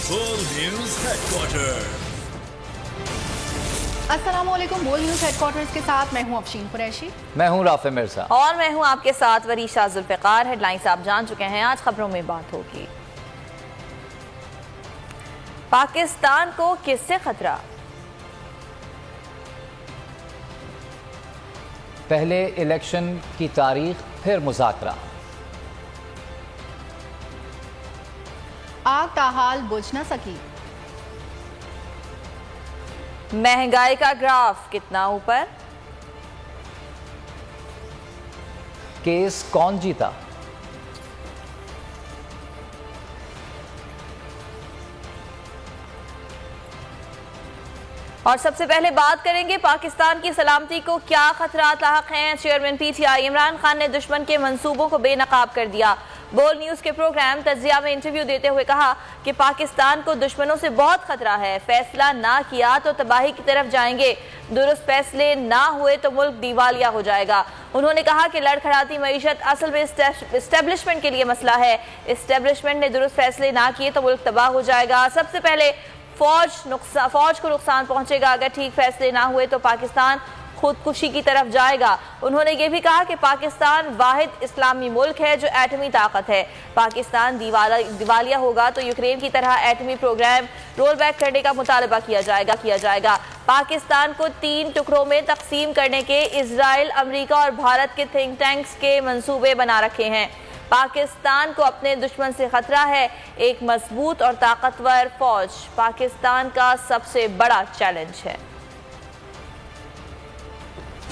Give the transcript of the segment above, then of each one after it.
बोल news headquarter. अस्सलामुअलैकुम। बोल न्यूज हेडक्वार्टर्स के साथ मैं हूं अफशीन कुरैशी। मैं हूं राफे मिर्जा और मैं हूं आपके साथ वरीशा जुल्फ़िकार। हेडलाइंस आप जान चुके हैं, आज खबरों में बात होगी। पाकिस्तान को किससे खतरा? पहले इलेक्शन की तारीख फिर मुज़ाकरा। आग का हाल बुझ न सकी। महंगाई का ग्राफ कितना ऊपर? केस कौन जीता? और सबसे पहले बात करेंगे पाकिस्तान की सलामती को क्या खतरात लाहक हैं। चेयरमैन पीटीआई इमरान खान ने दुश्मन के मंसूबों को बेनकाब कर दिया। बोल न्यूज के प्रोग्राम तज्जिया में इंटरव्यू देते हुए कहा कि पाकिस्तान को दुश्मनों से बहुत खतरा है, फैसला ना किया तो तबाही की तरफ जाएंगे, दुरुस्त फैसले ना हुए तो मुल्क दिवालिया हो जाएगा। उन्होंने कहा कि लड़खड़ाती मईशत असल में एस्टेब्लिशमेंट के लिए मसला है, एस्टेब्लिशमेंट ने दुरुस्त फैसले ना किए तो मुल्क तबाह हो जाएगा। सबसे पहले फौज को नुकसान पहुंचेगा, अगर ठीक फैसले ना हुए तो पाकिस्तान खुदकुशी की तरफ जाएगा। उन्होंने ये भी कहा कि पाकिस्तान वाहिद इस्लामी मुल्क है जो एटमी ताकत है, पाकिस्तान दिवालिया होगा तो यूक्रेन की तरह एटमी प्रोग्राम रोल बैक करने का मुतालबा किया जाएगा। पाकिस्तान को 3 टुकड़ों में तकसीम करने के इजराइल, अमेरिका और भारत के थिंक टैंक्स के मंसूबे बना रखे हैं। पाकिस्तान को अपने दुश्मन से खतरा है, एक मजबूत और ताकतवर फौज पाकिस्तान का सबसे बड़ा चैलेंज है।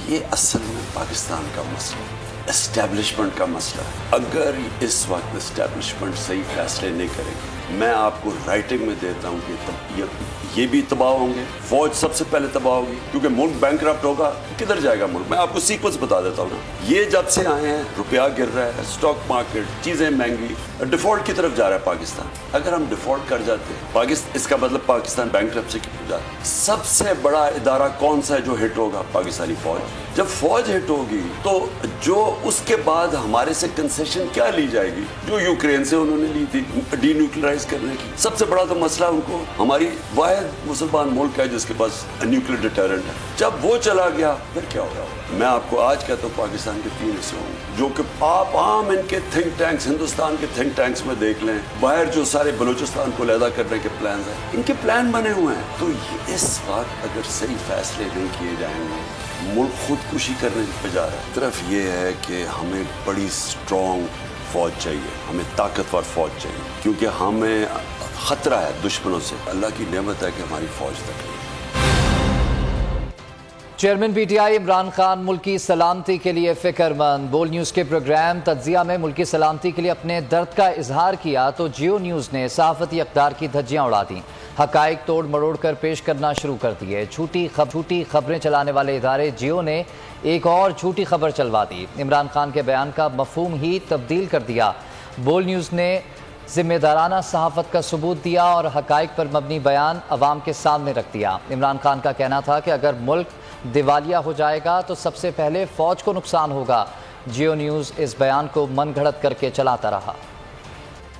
ये असल में पाकिस्तान का मसला, एस्टेब्लिशमेंट का मसला है। अगर इस वक्त एस्टेब्लिशमेंट सही फैसले नहीं करेगी, मैं आपको राइटिंग में देता हूँ कि ये भी तबाह होंगे, फौज सबसे पहले तबाह होगी, क्योंकि मुल्क बैंकरप्ट होगा, किधर जाएगा मुल्क। मैं आपको सीक्वेंस बता देता हूँ ना, ये जब से आए हैं रुपया गिर रहा है, स्टॉक मार्केट, चीजें महंगी, डिफॉल्ट की तरफ जा रहा है पाकिस्तान। अगर हम डिफॉल्ट कर जाते हैं इसका मतलब पाकिस्तान बैंकरप्सी की तरफ जाता है। सबसे बड़ा इदारा कौन सा है जो हिट होगा? पाकिस्तानी फौज। जब फौज हिट होगी तो जो उसके बाद हमारे से कंसेशन क्या ली जाएगी, जो यूक्रेन से उन्होंने ली थी डीन्यूक्लियराइज करने की। सबसे बड़ा तो मसला उनको, हमारी वाहिद मुसलमान मुल्क है जिसके पास न्यूक्लियर डिटरेंट है, जब वो चला गया फिर क्या होगा? मैं आपको आज कहता हूँ पाकिस्तान के 3 हिस्से होंगे, जो कि आप आम इनके थिंक टैंक्स, हिंदुस्तान के थिंक टैंक्स में देख लें, बाहर जो सारे बलूचिस्तान को अलहदा करने के प्लान हैं, इनके प्लान बने हुए हैं। तो इस वक्त अगर सही फैसले नहीं किए जाएंगे, मुल्क खुदकुशी करने पे जा रहा है। तरफ ये है कि हमें बड़ी स्ट्रॉन्ग फौज चाहिए, हमें ताकतवर फौज चाहिए, क्योंकि हमें खतरा है दुश्मनों से। अल्लाह की नेमत है कि हमारी फौज तक है। चेयरमैन पीटीआई इमरान खान मुल्क की सलामती के लिए फिक्रमंद। बोल न्यूज़ के प्रोग्राम तज्जिया में मुल्क की सलामती के लिए अपने दर्द का इजहार किया तो जियो न्यूज़ ने सहाफती इक़्तिदार की धज्जियाँ उड़ा दी, हकाइक तोड़ मरोड़ कर पेश करना शुरू कर दिए। झूठी खबरें चलाने वाले इदारे जियो ने एक और झूठी खबर चलवा दी, इमरान खान के बयान का मफहूम ही तब्दील कर दिया। बोल न्यूज़ ने जिम्मेदाराना सहाफ़त का सबूत दिया और हकाइक पर मबनी बयान अवाम के सामने रख दिया। इमरान खान का कहना था कि अगर मुल्क दिवालिया हो जाएगा तो सबसे पहले फौज को नुकसान होगा। जियो न्यूज़ इस बयान को मन घड़त करके चलाता रहा।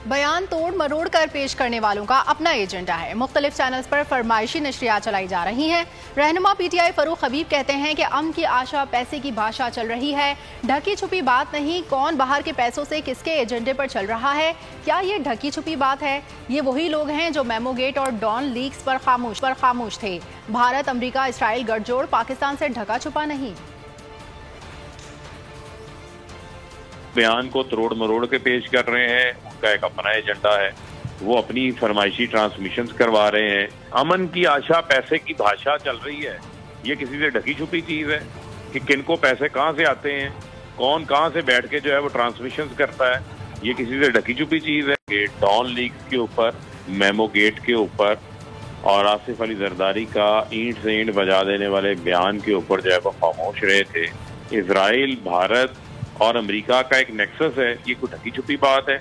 बयान तोड़ मरोड़ कर पेश करने वालों का अपना एजेंडा है। मुख्तलिफ चैनल्स पर फरमाइशी नशरियात चलाई जा रही हैं। रहनुमा पीटीआई फरूख हबीब कहते हैं कि अमन की आशा पैसे की भाषा चल रही है, ढकी छुपी बात नहीं। कौन बाहर के पैसों से किसके एजेंडे पर चल रहा है? क्या ये ढकी छुपी बात है? ये वही लोग हैं जो मेमोगेट और डॉन लीक्स पर खामोश थे। भारत, अमरीका, इसराइल गठजोड़ पाकिस्तान से ढका छुपा नहीं। बयान को तरोड़ मरोड़ के पेश कर रहे हैं, उनका एक अपना एजेंडा है, वो अपनी फरमाइशी ट्रांसमिशंस करवा रहे हैं। अमन की आशा पैसे की भाषा चल रही है, ये किसी से ढकी छुपी चीज है कि किनको पैसे कहाँ से आते हैं, कौन कहाँ से बैठ के जो है वो ट्रांसमिशंस करता है, ये किसी से ढकी छुपी चीज है। डॉन लीक्स के ऊपर, मेमो गेट के ऊपर और आसिफ अली जरदारी का ईंट से ईंट बजा देने वाले बयान के ऊपर जो है वो खामोश रहे थे। इसराइल, भारत और अमेरिका का एक नेक्सस है, ये कोई ढकी छुपी बात है?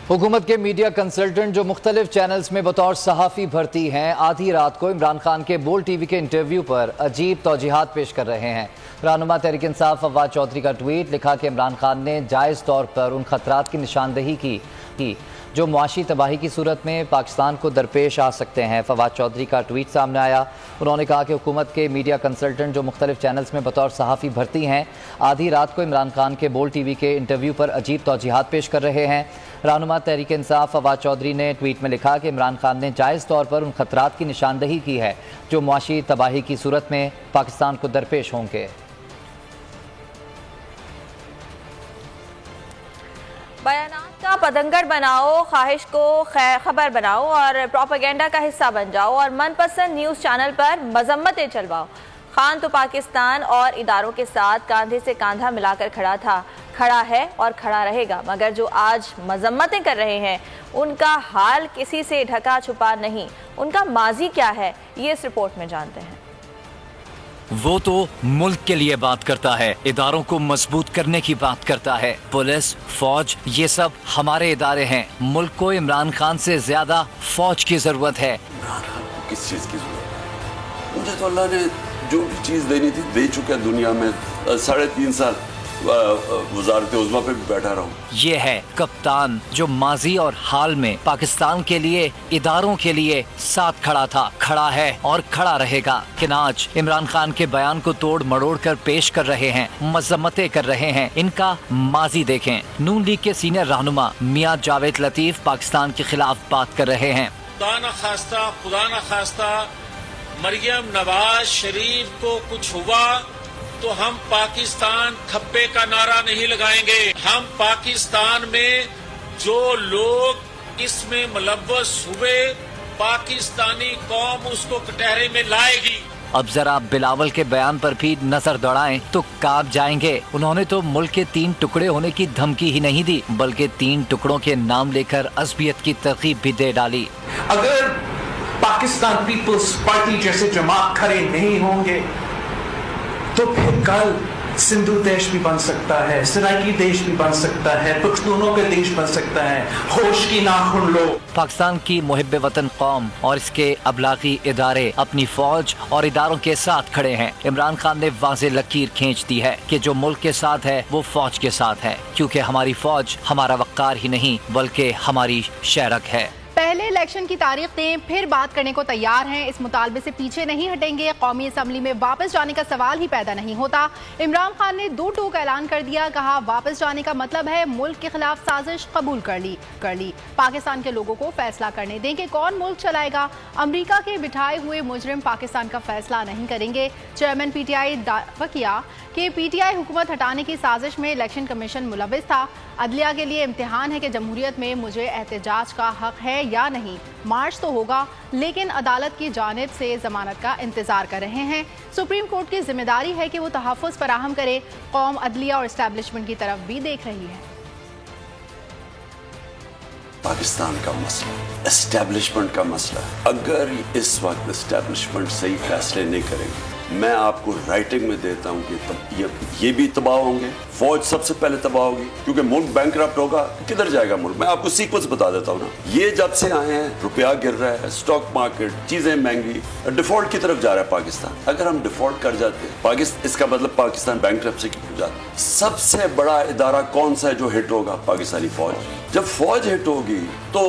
हुकूमत के मीडिया कंसल्टेंट जो मुख्तलिफ चैनल्स में बतौर सहाफ़ी भर्ती हैं, आधी रात को इमरान खान के बोल टीवी के इंटरव्यू पर अजीब तौजीहात पेश कर रहे हैं। रहनुमा तहरीक इंसाफ फवाद चौधरी का ट्वीट लिखा कि इमरान खान ने जायज़ तौर पर उन खतरात की निशानदही की की जो मुआशी तबाही की सूरत में पाकिस्तान को दरपेश आ सकते हैं। फवाद चौधरी का ट्वीट सामने आया। उन्होंने कहा कि हुकूमत के मीडिया कंसल्टेंट जो मुख्तलिफ चैनल्स में बतौर सहाफ़ी भर्ती हैं, आधी रात को इमरान खान के बोल टीवी के इंटरव्यू पर अजीब तौजीहात पेश कर रहे हैं। रहनुमा तहरीक इंसाफ फवाद चौधरी ने ट्वीट में लिखा कि इमरान खान ने जायज़ तौर पर उन खतरात की निशानदही की है जो मुआशी तबाही की सूरत में पाकिस्तान को दरपेश होंगे। बयानात का पतंगड़ बनाओ, ख्वाहिश को खबर बनाओ और प्रोपेगेंडा का हिस्सा बन जाओ और मनपसंद न्यूज़ चैनल पर मजम्मतें चलवाओ। खान तो पाकिस्तान और इदारों के साथ कांधे से कांधा मिलाकर खड़ा था, खड़ा है और खड़ा रहेगा, मगर जो आज मजम्मतें कर रहे हैं उनका हाल किसी से ढका छुपा नहीं। उनका माजी क्या है ये इस रिपोर्ट में जानते हैं। वो तो मुल्क के लिए बात करता है, इदारों को मजबूत करने की बात करता है। पुलिस, फौज, ये सब हमारे इदारे हैं। मुल्क को इमरान खान से ज्यादा फौज की जरूरत है। इमरान खान को किस चीज की जरूरत है? मुझे तो अल्लाह ने जो भी चीज देनी थी दे चुका है। दुनिया में 3.5 साल वज़ारत उज़्मा पे भी बैठा रहा हूँ। ये है कप्तान जो माजी और हाल में पाकिस्तान के लिए, इदारों के लिए साथ खड़ा था, खड़ा है और खड़ा रहेगा। कि आज इमरान खान के बयान को तोड़ मरोड़ कर पेश कर रहे हैं, मजम्मतें कर रहे हैं, इनका माजी देखें। नून लीग के सीनियर रहनुमा मियां जावेद लतीफ पाकिस्तान के खिलाफ बात कर रहे हैं। खुदा न खास्ता मरियम नवाज शरीफ को कुछ हुआ तो हम पाकिस्तान खप्पे का नारा नहीं लगाएंगे। हम पाकिस्तान में जो लोग इसमें मुलव्वस हुए, पाकिस्तानी कौम उसको कटहरे में लाएगी। अब जरा बिलावल के बयान पर भी नजर दौड़ाएं तो कांप जाएंगे। उन्होंने तो मुल्क के 3 टुकड़े होने की धमकी ही नहीं दी, बल्कि 3 टुकड़ों के नाम लेकर अज़बियत की तरकीब भी दे डाली। अगर पाकिस्तान पीपल्स पार्टी जैसे जमात खड़े नहीं होंगे तो फिर कल सिंधु देश भी बन सकता है, सराइकी देश भी बन सकता है, पख्तूनों का देश बन सकता है। होश की नाखुन लो। पाकिस्तान की मुहिब्बे वतन कौम और इसके अबलागी इदारे अपनी फौज और इदारों के साथ खड़े हैं। इमरान खान ने वाज़ेह लकीर खींच दी है कि जो मुल्क के साथ है वो फौज के साथ है, क्योंकि हमारी फौज हमारा वक़ार ही नहीं बल्कि हमारी शहरक है। पहले इलेक्शन की तारीख दें, फिर बात करने को तैयार हैं। इस मुतालबे से पीछे नहीं हटेंगे। कौमी असम्बली में वापस जाने का सवाल ही पैदा नहीं होता। इमरान खान ने 2 टूक ऐलान कर दिया। कहा वापस जाने का मतलब है मुल्क के खिलाफ साजिश कबूल कर ली। पाकिस्तान के लोगों को फैसला करने दें कि कौन मुल्क चलाएगा। अमरीका के बिठाए हुए मुजरिम पाकिस्तान का फैसला नहीं करेंगे। चेयरमैन PTI दावा किया कि PTI हुकूमत हटाने की साजिश में इलेक्शन कमीशन मुलविस था। अदलिया के लिए इम्तिहान है कि जमहूरियत में मुझे एहतजाज का हक है या नहीं। मार्च तो होगा, लेकिन अदालत की जानिब से जमानत का इंतजार कर रहे हैं। सुप्रीम कोर्ट की जिम्मेदारी है कि वो तहफ़्फ़ुज़ फराहम करे। कौम अदलिया और इस्टेब्लिशमेंट की तरफ भी देख रही है। पाकिस्तान का मसला एस्टेब्लिशमेंट का मसला है। अगर इस वक्त एस्टेब्लिशमेंट सही फैसले नहीं करेगी, मैं आपको राइटिंग में देता हूं कि ये भी तबाह होंगे। फौज सबसे पहले तबाह होगी, क्योंकि मुल्क बैंकरप्ट होगा। किधर जाएगा मुल्क? मैं आपको सीक्वेंस बता देता हूं ना। ये जब से आए हैं, रुपया गिर रहा है, स्टॉक मार्केट, चीजें महंगी, डिफॉल्ट की तरफ जा रहा है पाकिस्तान। अगर हम डिफॉल्ट कर जाते हैं, इसका मतलब पाकिस्तान बैंकरप्सी की हो जाता है। सबसे बड़ा इदारा कौन सा है जो हिट होगा? पाकिस्तानी फौज। जब फौज हिट होगी तो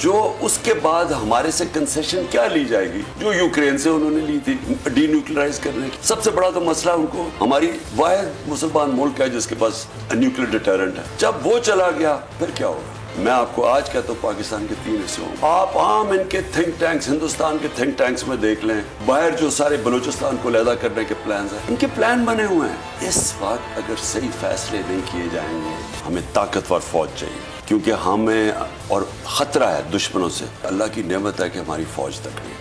जो उसके बाद हमारे से कंसेशन क्या ली जाएगी, जो यूक्रेन से उन्होंने ली थी डीन्यूक्लियराइज करने की। सबसे बड़ा तो मसला उनको, हमारी वाहिद मुसलमान मुल्क है जिसके पास न्यूक्लियर डिटरेंट है। जब वो चला गया फिर क्या होगा? मैं आपको आज कहता हूँ पाकिस्तान के 3 हिस्से होंगे। आप आम इनके थिंक टैंक्स, हिंदुस्तान के थिंक टैंक्स में देख लें, बाहर जो सारे बलूचिस्तान को अलहदा करने के प्लान हैं, इनके प्लान बने हुए हैं। इस वक्त अगर सही फैसले नहीं किए जाएंगे, हमें ताकतवर फौज चाहिए, क्योंकि हमें और खतरा है दुश्मनों से। अल्लाह की नेमत है कि हमारी फौज तक नहीं।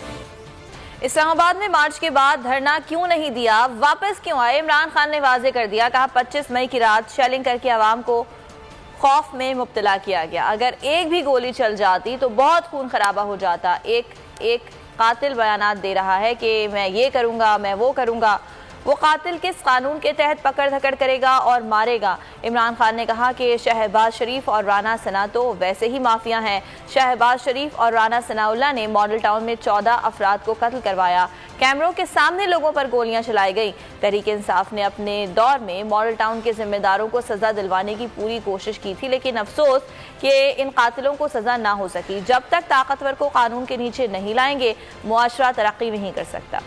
इस्लामाबाद में मार्च के बाद धरना क्यों नहीं दिया, वापस क्यों आए? इमरान खान ने वाजे कर दिया। कहा 25 मई की रात शेलिंग करके आवाम को खौफ में मुब्तला किया गया। अगर एक भी गोली चल जाती तो बहुत खून खराबा हो जाता। एक कातिल बयानात दे रहा है कि मैं ये करूंगा, मैं वो करूंगा। وہ قاتل کس قانون کے تحت پکڑ دھکڑ کرے گا اور مارے گا؟ عمران خان نے کہا کہ شہباز شریف اور رانا ثنا تو ویسے ہی مافیا ہیں۔ شہباز شریف اور رانا ثناء اللہ نے ماڈل ٹاؤن میں 14 افراد کو قتل کروایا، کیمروں کے سامنے لوگوں پر گولیاں چلائی گئیں۔ تحریک انصاف نے اپنے دور میں ماڈل ٹاؤن کے ذمہ داروں کو سزا دلوانے کی پوری کوشش کی تھی، لیکن افسوس کہ ان قاتلوں کو سزا نہ ہو سکی۔ جب تک طاقتور کو قانون کے نیچے نہیں لائیں گے، معاشرہ ترقی نہیں کر سکتا۔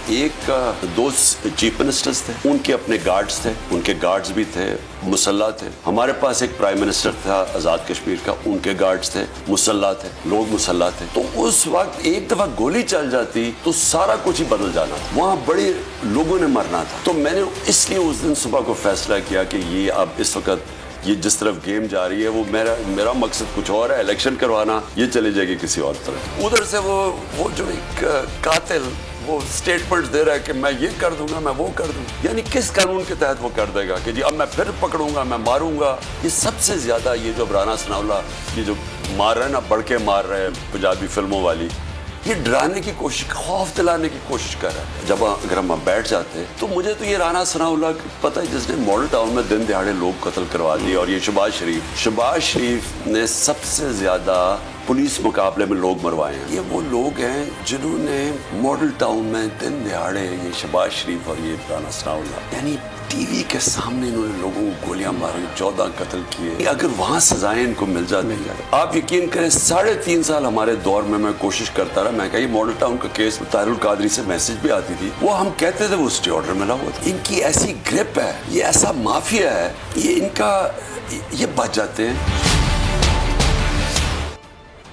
ایک دو چیف منسٹرز تھے، ان کے اپنے گارڈز تھے، ان کے گارڈز بھی تھے، مسلح تھے۔ ہمارے پاس ایک پرائم منسٹر تھا آزاد کشمیر کا، ان کے گارڈز تھے، مسلح تھے، لوگ مسلح تھے۔ تو اس وقت ایک دفعہ گولی چل جاتی تو سارا کچھ ہی بدل جانا تھا، وہاں بڑے لوگوں نے مرنا تھا۔ تو میں نے اس لیے اس دن صبح کو فیصلہ کیا کہ یہ اب اس وقت یہ جس طرف گیم جا رہی ہے وہ میرا مقصد کچھ اور ہے، الیکشن کروانا، یہ چلے جائے گی کسی اور طرف۔ ادھر سے وہ جو ایک قاتل وہ سٹیٹمنٹ دے رہا ہے کہ میں یہ کر دوں گا، میں وہ کر دوں گا، یعنی کس قانون کے تحت وہ کر دے گا کہ جی اب میں پھر پکڑوں گا، میں ماروں گا۔ یہ سب سے زیادہ یہ جو رانا ثناء اللہ یہ جو مار رہے ہیں نا، بڑھ کے مار رہے ہیں پنجابی فلموں والی، یہ ڈرانے کی کوشش، خوف دلانے کی کوشش کر رہا ہے۔ جب اگر ہم بیٹھ جاتے تو مجھے تو یہ رانا ثناء اللہ پتہ ہے جس نے ماڈل ٹاؤن میں دن دہاڑے لوگ قتل کروا دیے، اور یہ شہباز شریف نے سب سے زیادہ پولیس مقابلے میں لوگ مروائے ہیں۔ یہ وہ لوگ ہیں جنہوں نے ماڈل ٹاؤن میں دن دہاڑے یہ شہباز شریف اور یہ رانا ثناء اللہ یعنی ٹی وی کے سامنے انہوں نے لوگوں کو گولیاں ماری، 14 قتل کیے۔ اگر وہاں سزائیں ان کو مل جاتی ہیں، آپ یقین کریں 3.5 سال ہمارے دور میں کوشش کرتا رہا، میں کہا یہ ماڈل ٹاؤن کا کیس طاہر القادری سے میسج بھی آتی تھی، وہ ہم کہتے تھے وہ اسٹے آرڈر ملا ہوا تھا۔ ان کی ایسی گرپ ہے، یہ ایسا مافیا ہے، یہ بچ جاتے ہیں۔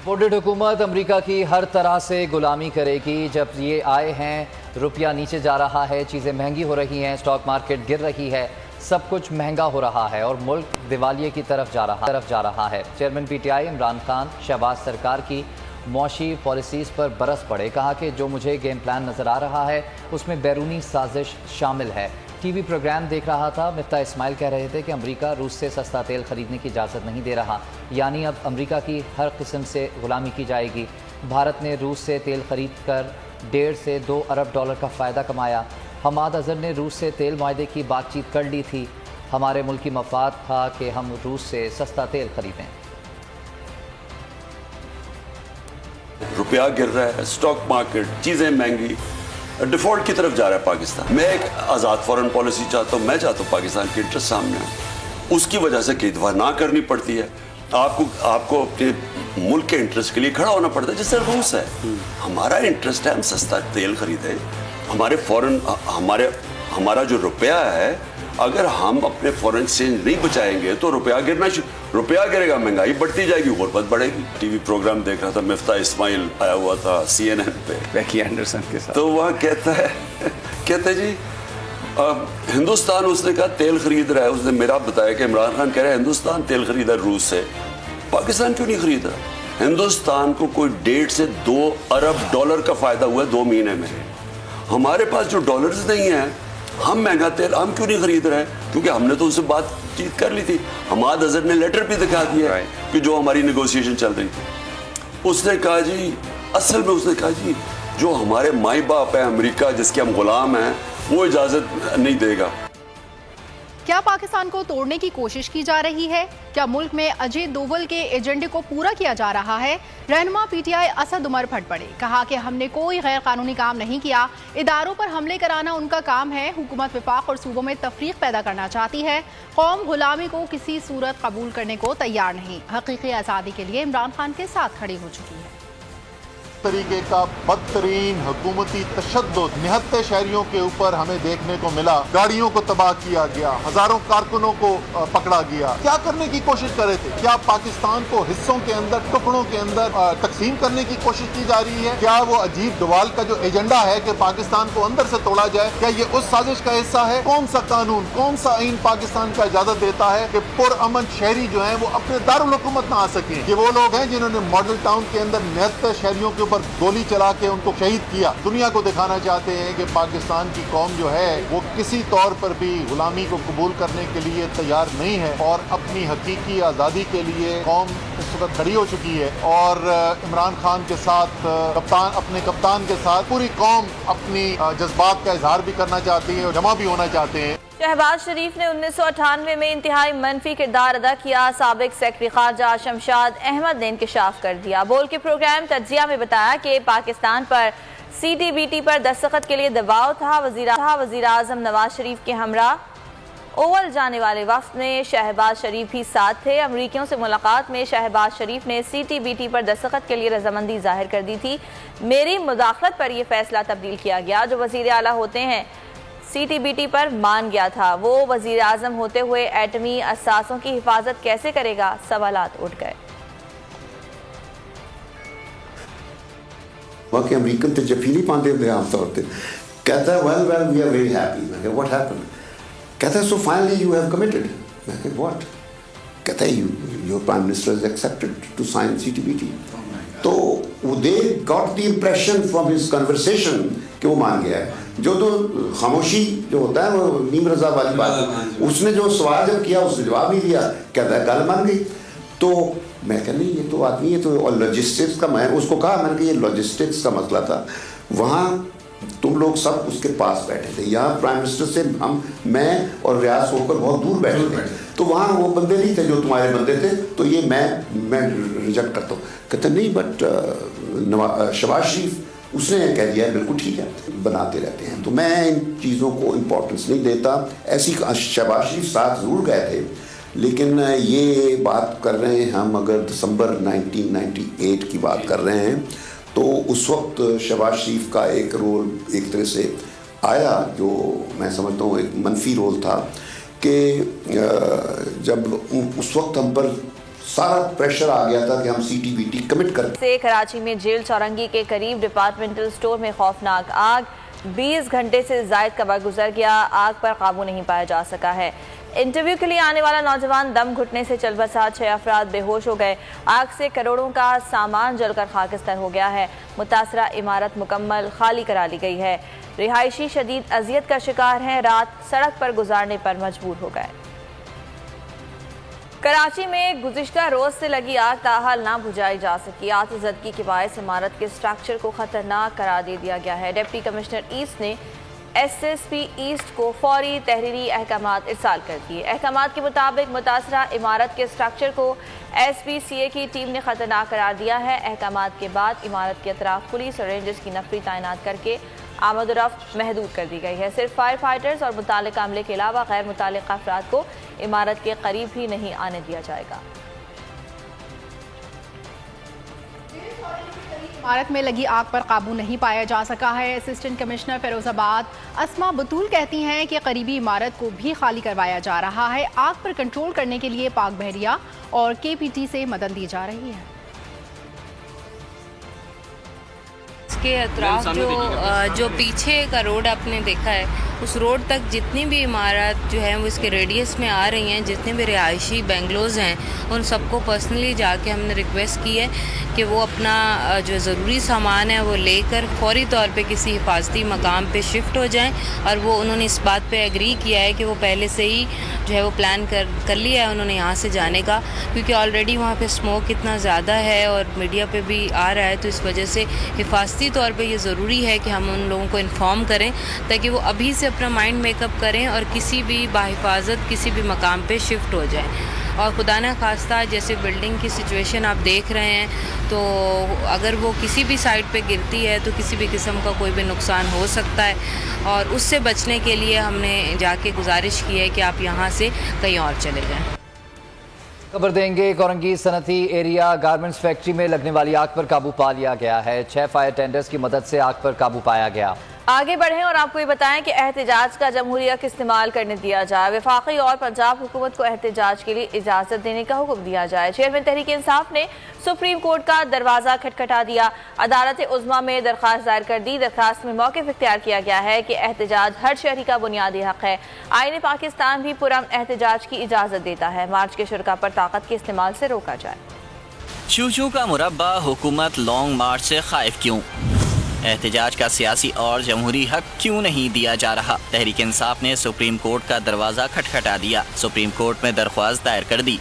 بوڈھڈ حکومت امریکہ کی ہر طرح سے غلامی کرے گی۔ جب یہ آئے ہیں، روپیہ نیچے جا رہا ہے، چیزیں مہنگی ہو رہی ہیں، سٹاک مارکیٹ گر رہی ہے، سب کچھ مہنگا ہو رہا ہے اور ملک دیوالیے کی طرف جا رہا ہے۔ چیئرمین پی ٹی آئی عمران خان شہباز سرکار کی معاشی پالیسیز پر برس پڑے، کہا کہ جو مجھے گیم پلان نظر آ رہا ہے اس میں بیرونی سازش شامل ہے۔ ٹی وی پروگرام دیکھ رہا تھا، مفتاح اسماعیل کہہ رہے تھے کہ امریکہ روس سے سستا تیل خریدنے کی اجازت نہیں دے رہا، یعنی اب امریکہ کی ہر قسم سے غلامی کی جائے گی۔ بھارت نے روس سے تیل خرید کر 1.5 سے 2 ارب ڈالر کا فائدہ کمایا۔ حماد اظہر نے روس سے تیل معاہدے کی بات چیت کر لی تھی، ہمارے ملکی مفاد تھا کہ ہم روس سے سستا تیل خریدیں۔ روپیہ گر رہا ہے، سٹاک مارکیٹ، چیزیں مہنگی، ڈیفالٹ کی طرف جا رہا ہے پاکستان۔ میں ایک آزاد فورن پالیسی چاہتا ہوں، میں چاہتا ہوں پاکستان کی انٹرسٹ سامنے آئے، اس کی وجہ سے کئی دفعہ نہ کرنی پڑتی ہے۔ آپ کو اپنے ملک کے انٹرسٹ کے لیے کھڑا ہونا پڑتا ہے، جس سے روس ہے۔ ہمارا انٹرسٹ ہے ہم سستا تیل خریدیں، ہمارے فورن ہمارا جو روپیہ ہے، اگر ہم اپنے فورن ایکسچینج نہیں بچائیں گے تو روپیہ گرے گا، مہنگائی بڑھتی جائے گی، غربت بڑھے گی۔ ٹی وی پروگرام دیکھ رہا تھا، مفتاح اسماعیل آیا ہوا تھا CNN پہ، بیکی اینڈرسن کے ساتھ، تو وہاں کہتا ہے جی ہندوستان، اس نے کہا تیل خرید رہا ہے، اس نے میرا بتایا کہ عمران خان کہہ رہا ہے ہندوستان تیل خریدا روس سے، پاکستان کیوں نہیں خرید رہا؟ ہندوستان کو کوئی 1.5 سے 2 ارب ڈالر کا فائدہ ہوا ہے 2 مہینے میں۔ ہمارے پاس جو ڈالرز نہیں ہیں، ہم مہنگا تیل ہم کیوں نہیں خرید رہے ہیں؟ کیونکہ ہم نے تو اس سے بات چیت کر لی تھی۔ حماد اظہر نے لیٹر بھی دکھا دیا کہ جو ہماری نیگوسیشن چل رہی تھی، اس نے کہا جی اصل میں اس نے کہا جی جو ہمارے مائی باپ ہے امریکہ جس کے ہم غلام ہیں، وہ اجازت نہیں دے گا۔ کیا پاکستان کو توڑنے کی کوشش کی جا رہی ہے؟ کیا ملک میں اجے دوول کے ایجنڈے کو پورا کیا جا رہا ہے؟ رہنما پی ٹی آئی اسد عمر پھٹ پڑے، کہا کہ ہم نے کوئی غیر قانونی کام نہیں کیا، اداروں پر حملے کرانا ان کا کام ہے، حکومت وفاق اور صوبوں میں تفریق پیدا کرنا چاہتی ہے، قوم غلامی کو کسی صورت قبول کرنے کو تیار نہیں، حقیقی آزادی کے لیے عمران خان کے ساتھ کھڑی ہو چکی ہے۔ طریقے کا بدترین حکومتی تشدد 79 شہریوں کے اوپر ہمیں دیکھنے کو ملا، گاڑیوں کو تباہ کیا گیا، ہزاروں کارکنوں کو پکڑا گیا۔ کیا کرنے کی کوشش کر رہے تھے؟ کیا پاکستان کو حصوں کے اندر، ٹکڑوں کے اندر تقسیم کرنے کی کوشش کی جا رہی ہے؟ کیا وہ عجیب ڈوال کا جو ایجنڈا ہے کہ پاکستان کو اندر سے توڑا جائے، کیا یہ اس سازش کا حصہ ہے؟ کون سا قانون، کون سا آئین پاکستان کا اجازت دیتا ہے کہ پرامن شہری جو ہیں وہ اپنے دارالحکومت نہ آ سکیں؟ یہ وہ لوگ ہیں جنہوں نے ماڈل ٹاؤن کے اندر 79 شہریوں کے اوپر ऊपर गोली चला के उनको शहीद किया। दुनिया को दिखाना चाहते हैं कि पाकिस्तान की कौम जो है वो किसी तौर पर भी गुलामी को कबूल करने के लिए तैयार नहीं है और अपनी हकीकी आज़ादी के लिए कौम इस वक्त खड़ी हो चुकी है। और इमरान खान के साथ अपने कप्तान के साथ पूरी कौम अपनी जज्बात का इजहार भी करना चाहती है और जमा भी होना चाहते हैं। शहबाज शरीफ ने 1998 में इंतहाई मनफी किरदार अदा किया। साबिक सेक्रेटरी खारजा शमशाद अहमद ने इंकशाफ कर दिया। बोल के प्रोग्राम तज्जिया में बताया कि पाकिस्तान पर CTBT पर दस्तखत के लिए दबाव था। वज़ीर आज़म नवाज शरीफ के हमरा ओवल जाने वाले वक्त में शहबाज शरीफ भी साथ थे। अमरीकियों से मुलाकात में शहबाज शरीफ ने CTBT पर दस्तखत के लिए रजामंदी जाहिर कर दी थी। मेरी मुदाखलत पर यह फैसला तब्दील किया गया। जो वज़ीर आला होते हैं CTBT पर मान गया था, वो वज़ीर आज़म होते हुए एटमी असासों की हिफाजत कैसे करेगा, सवालात उठ गए। वाकई अमेरिकन तो जफीली पाते होते हैं आमतौर पर। कहता है well we are very happy. मैं व्हाट हैपेंड? कहता है so finally you have committed. मैं कहा व्हाट? कहता है your prime minister has accepted to sign CTBT। तो they got the impression from his conversation कि वो मान गया है। जो तो खामोशी जो होता है वो नीम रजा वाली बात, उसने जो सवाल जब किया उसने जवाब नहीं दिया, कहता है गल मान गई। तो मैं कहा नहीं ये तो आदमी है तो, और लॉजिस्टिक्स का, मैं उसको कहा मैंने कहा ये लॉजिस्टिक्स का मसला था। वहाँ तुम लोग सब उसके पास बैठे थे, यहाँ प्राइम मिनिस्टर से मैं और रियाज होकर बहुत दूर बैठे थे, तो वहाँ वो बंदे नहीं थे जो तुम्हारे बंदे थे, तो ये मैं रिजेक्ट करता हूँ। कहते नहीं बट शहबाज शरीफ उसने कह दिया बिल्कुल ठीक है, बनाते रहते हैं। तो मैं इन चीज़ों को इम्पोर्टेंस नहीं देता। ऐसी शहबाज शरीफ साथ ज़रूर गए थे, लेकिन ये बात कर रहे हैं हम अगर दिसंबर 1998 की बात कर रहे हैं, तो उस वक्त शहबाज शरीफ का एक रोल एक तरह से आया जो मैं समझता हूँ एक मनफी रोल था कि जब उस वक्त हम पर सारा प्रेशर आ गया था कि हम CTBT कमिट कर। से कराची में जेल चौरंगी के करीब डिपार्टमेंटल स्टोर में खौफनाक आग, 20 घंटे से जायद का वक्त गुजर गया, आग पर काबू नहीं पाया जा सका है। इंटरव्यू के लिए आने वाला नौजवान दम घुटने से चल बसा, 6 अफराद बेहोश हो गए। आग से करोड़ों का सामान जलकर खाकिस्तान हो गया है। मुतासरा इमारत मुकम्मल खाली करा ली गई है। रिहायशी शदीद अजियत का शिकार हैं, रात सड़क पर गुजारने पर मजबूर हो गए। कराची में गुज़िश्ता रोज से लगी आग ताहाल ना बुझाई जा सकी। आतिशज़दगी के बायस इमारत के स्ट्रक्चर को खतरनाक करार दे दिया गया है। डिप्टी कमिश्नर ईस्ट ने SSP ईस्ट को फौरी तहरीरी अहकामात इरसाल कर दिए। अहकामात के मुताबिक मुतासरा इमारत के स्ट्रक्चर को SPCA की टीम ने खतरनाक करार दिया है। अहकामात के बाद इमारत के अतराफ पुलिस और रेंजर्स की नफरी तैनात करके आमद-ओ-रफ्त महदूद कर दी गई है। सिर्फ फायर फाइटर्स और मुतालिका अमले के अलावा गैर मुतालिका अफराद को इमारत के करीब भी नहीं आने दिया जाएगा। इमारत में लगी आग पर काबू नहीं पाया जा सका है। असिस्टेंट कमिश्नर फिरोजाबाद अस्मा बतूल कहती हैं कि करीबी इमारत को भी खाली करवाया जा रहा है। आग पर कंट्रोल करने के लिए पाक बहरिया और KPT से मदद दी जा रही है। इसके अतराफ जो पीछे का रोड आपने देखा है, उस रोड तक जितनी भी इमारत जो है वो इसके रेडियस में आ रही हैं, जितने भी रिहायशी बेंगलोज हैं, उन सबको पर्सनली जाके हमने रिक्वेस्ट की है कि वो अपना जो ज़रूरी सामान है वो लेकर फौरी तौर पे किसी हिफाजती मकाम पे शिफ्ट हो जाएं। और वो उन्होंने इस बात पे एग्री किया है कि वो पहले से ही जो है वो प्लान कर लिया है उन्होंने यहाँ से जाने का, क्योंकि ऑलरेडी वहाँ पे स्मोक इतना ज़्यादा है और मीडिया पे भी आ रहा है। तो इस वजह से हिफाजती तौर पे ये ज़रूरी है कि हम उन लोगों को इन्फॉर्म करें ताकि वो अभी से अपना माइंड मेकअप करें और किसी भी बाहिफाजत किसी भी मकाम पे शिफ्ट हो जाएं। और खुदा न खास्ता जैसे बिल्डिंग की सिचुएशन आप देख रहे हैं, तो अगर वो किसी भी साइड पे गिरती है तो किसी भी किस्म का कोई भी नुकसान हो सकता है। और उससे बचने के लिए हमने जाके गुजारिश की है कि आप यहाँ से कहीं और चले जाएं। खबर देंगे कोरंगी सनती एरिया गारमेंट्स फैक्ट्री में लगने वाली आग पर काबू पा लिया गया है। 6 फायर टेंडर्स की मदद से आग पर काबू पाया गया। आगे बढ़ें और आपको ये बताएं कि एहतजाज का जमहूरी हक इस्तेमाल करने दिया जाए। वफाकी और पंजाब हुकूमत को एहतजाज के लिए इजाजत देने का हुक्म दिया जाए। चेयरमैन तहरीक इंसाफ ने सुप्रीम कोर्ट का दरवाजा खटखटा दिया। अदालत उज़्मा में दरख्वास्त दायर कर दी। दरख्वास्त में मौक़िफ़ इख्तियार किया गया है कि एहतजाज हर शहरी का बुनियादी हक है। आईन पाकिस्तान भी पुरअमन एहतजाज की इजाजत देता है। मार्च के शुरा पर ताकत के इस्तेमाल से रोका जाए। चूचू का मुरब्बा, हुकूमत लॉन्ग मार्च से खाइफ क्यों? एहतजाज का सियासी और जमहूरी हक क्यों नहीं दिया जा रहा? तहरीक इंसाफ ने सुप्रीम कोर्ट का दरवाज़ा खटखटा दिया। सुप्रीम कोर्ट में दरख्वास्त दायर कर दी।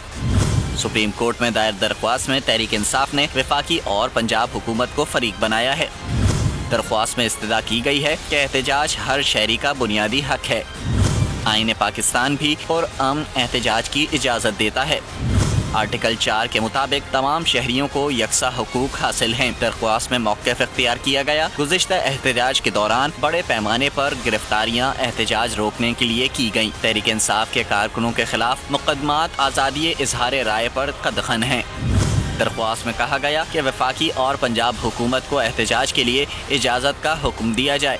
सुप्रीम कोर्ट में दायर दरख्वास्त में तहरीक इंसाफ ने वफाकी और पंजाब हुकूमत को फरीक बनाया है। दरख्वास्त में इस्तदा की गई है कि एहतजाज हर शहरी का बुनियादी हक है। आईन पाकिस्तान भी और अमन एहतजाज की इजाज़त देता है। आर्टिकल 4 के मुताबिक तमाम शहरियों को यकसा हुकूक हासिल हैं। दरख्वास्त में मौक़िफ़ इख्तियार किया गया। गुज़िश्ता एहतजाज के दौरान बड़े पैमाने पर गिरफ्तारियां एहतजाज रोकने के लिए की गईं। तहरीक इंसाफ के कारकुनों के खिलाफ मुकदमात आज़ादी इजहार राय पर कदखन हैं। दरख्वास्त में कहा गया कि वफाकी और पंजाब हुकूमत को एहतजाज के लिए इजाज़त का हुक्म दिया जाए।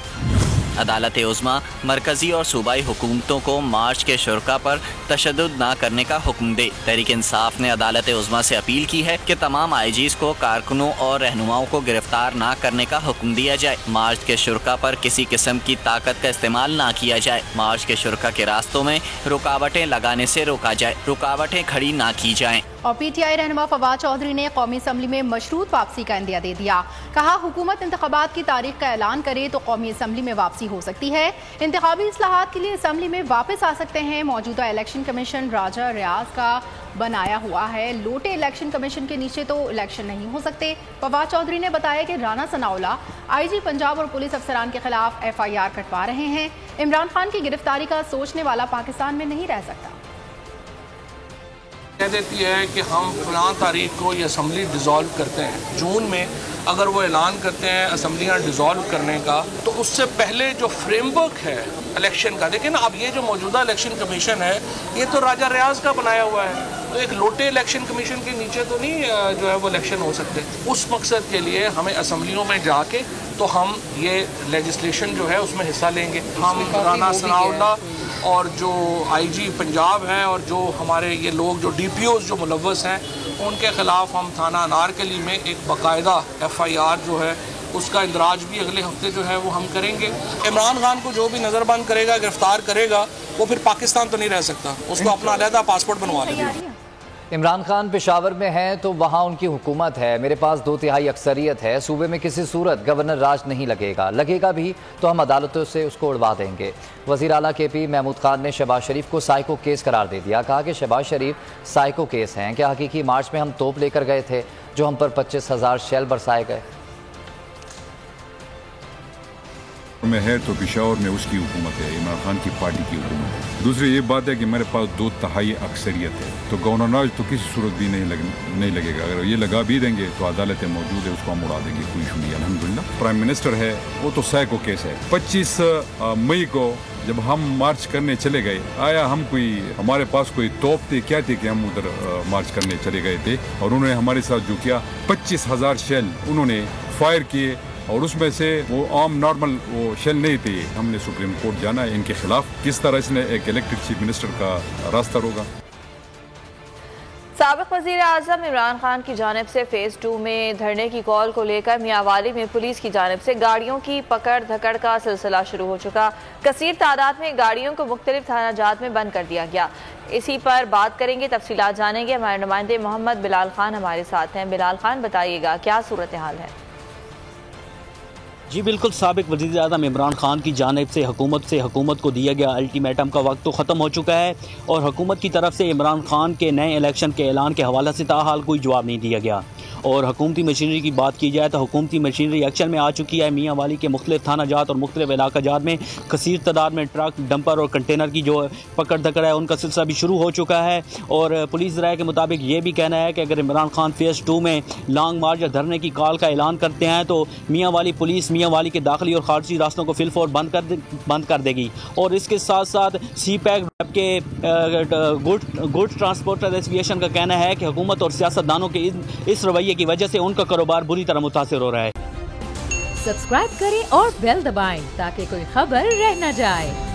अदालत उज़्मा मरकज़ी और सूबाई हुकूमतों को मार्च के शुरका पर तशद्दुद न करने का हुक्म दे। तहरीक इंसाफ ने अदालत उज़्मा से अपील की है कि तमाम आईजीज़ को कारकुनों और रहनुमाओं को गिरफ्तार न करने का हुक्म दिया जाए। मार्च के शुरका पर किसी किस्म की ताकत का इस्तेमाल न किया जाए। मार्च के शुरका के रास्तों में रुकावटें लगाने से रोका जाए। रुकावटें खड़ी न की जाएँ। और पीटीआई रहनुमा फवाद चौधरी ने कौमी असम्बली में मशरूत वापसी का इंदिया दे दिया। कहा हुकूमत इंतखाबात की तारीख का ऐलान करे तो कौमी असम्बली में वापसी हो सकती है। इंतखाबी इस्लाहात के लिए असम्बली में वापस आ सकते हैं। मौजूदा इलेक्शन कमीशन राजा रियाज का बनाया हुआ है। लोटे इलेक्शन कमीशन के नीचे तो इलेक्शन नहीं हो सकते। फवाद चौधरी ने बताया कि राना सनाउल्लाह आईजी पंजाब और पुलिस अफसरान के खिलाफ FIR कटवा रहे हैं। इमरान खान की गिरफ्तारी का सोचने वाला पाकिस्तान में नहीं रह सकता। कह देती है कि हम फलां तारीख को ये असम्बली डिज़ोल्व करते हैं। जून में अगर वो ऐलान करते हैं असम्बलियाँ डिज़ोल्व करने का, तो उससे पहले जो फ्रेमवर्क है इलेक्शन का, देखिए ना, अब ये जो मौजूदा इलेक्शन कमीशन है ये तो राजा रियाज का बनाया हुआ है, तो एक लोटे इलेक्शन कमीशन के नीचे तो नहीं जो है वो इलेक्शन हो सकते। उस मकसद के लिए हमें असम्बलियों में जाके तो हम ये लेजिस्लेशन जो है उसमें हिस्सा लेंगे। हम राना सनाउल्लाह और जो IG पंजाब हैं और जो हमारे ये लोग जो DPOs जो मुलव्वस हैं उनके ख़िलाफ़ हम थाना अनारकली में एक बाकायदा FIR जो है उसका इंदराज भी अगले हफ्ते जो है वो हम करेंगे। इमरान खान को जो भी नज़रबंद करेगा, गिरफ्तार करेगा, वो फिर पाकिस्तान तो नहीं रह सकता, उसको अपना अलहदा पासपोर्ट बनवा लेंगे। इमरान खान पेशावर में हैं तो वहाँ उनकी हुकूमत है। मेरे पास 2/3 अक्सरियत है। सूबे में किसी सूरत गवर्नर राज नहीं लगेगा भी तो हम अदालतों से उसको उड़वा देंगे। वज़ीर आला KP महमूद खान ने शहबाज शरीफ को साइको केस करार दे दिया। कहा कि शहबाज शरीफ साइको केस हैं। क्या हकीकी मार्च में हम तोप लेकर गए थे जो हम पर 25,000 शेल बरसाए गए? में है तो पेशावर में उसकी हुकूमत है, इमरान खान की पार्टी की हुकूमत है। दूसरी ये बात है कि मेरे पास 2/3 अक्सरियत है, तो गवर्नर राज तो किसी सूरत भी नहीं लगेगा। अगर ये लगा भी देंगे तो अदालतें मौजूद है, उसको हम उड़ा देंगे, कोई इशू नहीं। अल्हम्दुलिल्लाह प्राइम मिनिस्टर है, वो तो साइको केस है। 25 मई को जब हम मार्च करने चले गए, आया हम कोई हमारे पास कोई तोप थे क्या थे कि हम उधर मार्च करने चले गए थे, और उन्होंने हमारे साथ जो किया 25,000 शेल उन्होंने फायर किए, और उसमें से वो आम नॉर्मल वो शेल नहीं थे। हमने सुप्रीम कोर्ट जाना है इनके खिलाफ। किस तरह इसने एक इलेक्टेड चीफ मिनिस्टर का रास्ता रोका। साबिक वज़ीर आज़म इमरान खान की जानिब से फ़ेज़ 2 में धरने की कॉल को लेकर मियांवाली में पुलिस की जानिब से गाड़ियों की पकड़ धकड़ का सिलसिला शुरू हो चुका। कसीर तादाद में गाड़ियों को मुख्तलिफ थाना जात में बंद कर दिया गया। इसी पर बात करेंगे, तफसीलात जानेंगे। हमारे नुमाइंदे मोहम्मद बिलाल खान हमारे साथ हैं। बिलाल खान, बताइएगा क्या सूरत हाल है? जी बिल्कुल, साबिक वज़ीर आज़म इमरान खान की जानिब से हुकूमत को दिया गया अल्टीमेटम का वक्त तो ख़त्म हो चुका है, और हुकूमत की तरफ से इमरान खान के नए इलेक्शन के ऐलान के हवाले से ताहाल कोई जवाब नहीं दिया गया। और हुकूमती मशीनरी की बात की जाए तो हुकूमती मशीनरी एक्शन में आ चुकी है। मियांवाली के मुख्तलिफ थाना जात और मुख्तलिफ इलाका जात में कसीर तादाद में ट्रक, डंपर और कंटेनर की जो पकड़ धकड़ है उनका सिलसिला भी शुरू हो चुका है। और पुलिस राय के मुताबिक ये भी कहना है कि अगर इमरान खान फ़ेज़ 2 में लॉन्ग मार्च या धरने की कॉल का ऐलान करते हैं तो मियांवाली पुलिस मियांवाली के दाखिली और खारजी रास्तों को फिलफौर बंद कर देगी। और इसके साथ साथ CPAC के गुड ट्रांसपोर्टर एसोसिएशन का कहना है कि हुकूमत और सियासतदानों के इस रवैये की वजह से उनका कारोबार बुरी तरह मुतासिर हो रहा है। सब्सक्राइब करें और बेल दबाएं ताकि कोई खबर रह न जाए।